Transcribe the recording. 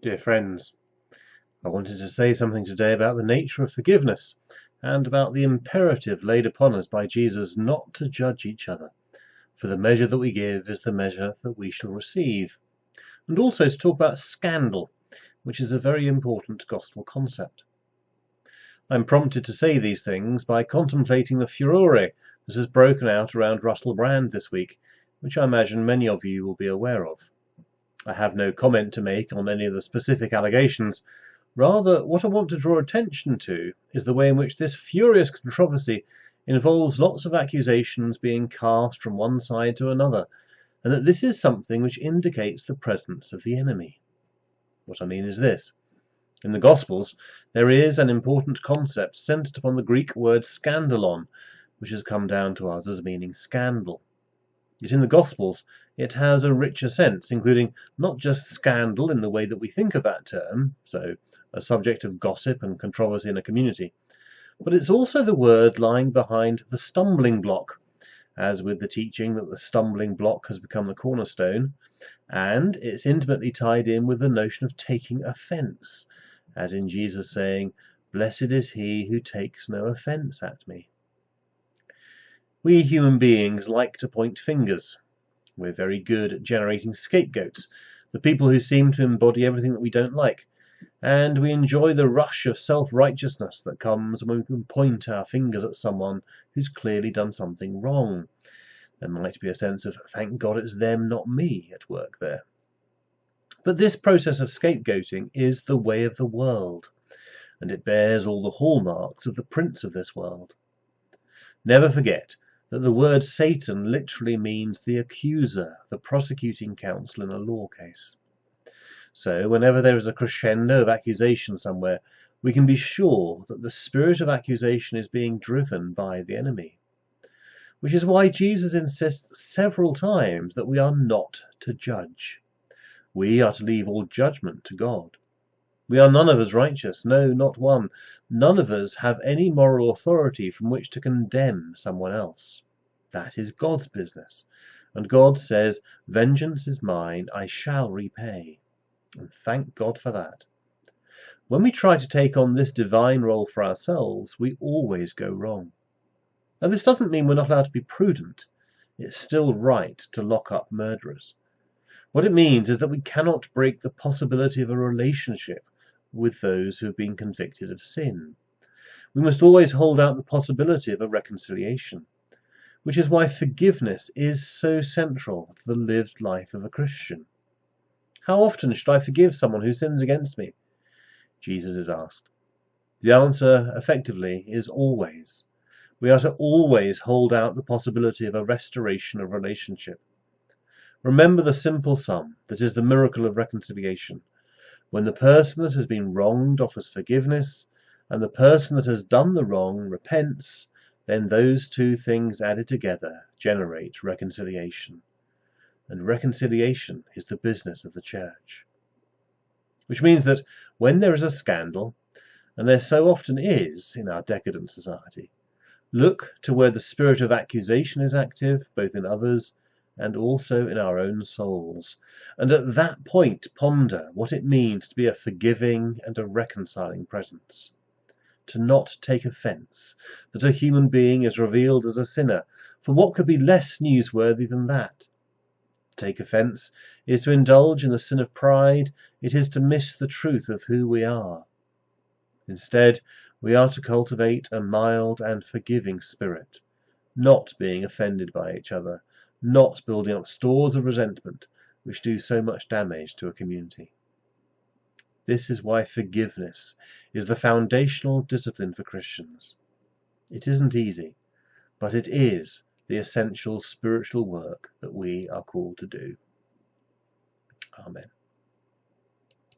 Dear friends, I wanted to say something today about the nature of forgiveness and about the imperative laid upon us by Jesus not to judge each other, for the measure that we give is the measure that we shall receive, and also to talk about scandal, which is a very important gospel concept. I'm prompted to say these things by contemplating the furore that has broken out around Russell Brand this week, which I imagine many of you will be aware of. I have no comment to make on any of the specific allegations. Rather, what I want to draw attention to is the way in which this furious controversy involves lots of accusations being cast from one side to another, and that this is something which indicates the presence of the enemy. What I mean is this. In the Gospels, there is an important concept centered upon the Greek word scandalon, which has come down to us as meaning scandal. Yet in the Gospels, it has a richer sense, including not just scandal in the way that we think of that term, so a subject of gossip and controversy in a community, but it's also the word lying behind the stumbling block, as with the teaching that the stumbling block has become the cornerstone, and it's intimately tied in with the notion of taking offense, as in Jesus saying, "Blessed is he who takes no offense at me." We human beings like to point fingers. We're very good at generating scapegoats, the people who seem to embody everything that we don't like, and we enjoy the rush of self-righteousness that comes when we can point our fingers at someone who's clearly done something wrong. There might be a sense of, thank God it's them, not me, at work there. But this process of scapegoating is the way of the world, and it bears all the hallmarks of the prince of this world. Never forget that the word Satan literally means the accuser, the prosecuting counsel in a law case. So whenever there is a crescendo of accusation somewhere, we can be sure that the spirit of accusation is being driven by the enemy. Which is why Jesus insists several times that we are not to judge. We are to leave all judgment to God. We are none of us righteous, no, not one. None of us have any moral authority from which to condemn someone else. That is God's business. And God says, "Vengeance is mine, I shall repay." And thank God for that. When we try to take on this divine role for ourselves, we always go wrong. Now, this doesn't mean we're not allowed to be prudent. It's still right to lock up murderers. What it means is that we cannot break the possibility of a relationship with those who have been convicted of sin. We must always hold out the possibility of a reconciliation, which is why forgiveness is so central to the lived life of a Christian. How often should I forgive someone who sins against me? Jesus is asked. The answer, effectively, is always. We are to always hold out the possibility of a restoration of relationship. Remember the simple sum that is the miracle of reconciliation. When the person that has been wronged offers forgiveness, and the person that has done the wrong repents, then those two things added together generate reconciliation. And reconciliation is the business of the church. Which means that when there is a scandal, and there so often is in our decadent society, look to where the spirit of accusation is active, both in others and also in our own souls. And at that point, ponder what it means to be a forgiving and a reconciling presence. To not take offence that a human being is revealed as a sinner, for what could be less newsworthy than that? To take offence is to indulge in the sin of pride. It is to miss the truth of who we are. Instead, we are to cultivate a mild and forgiving spirit, not being offended by each other, not building up stores of resentment which do so much damage to a community. This is why forgiveness is the foundational discipline for Christians. It isn't easy, but it is the essential spiritual work that we are called to do. Amen.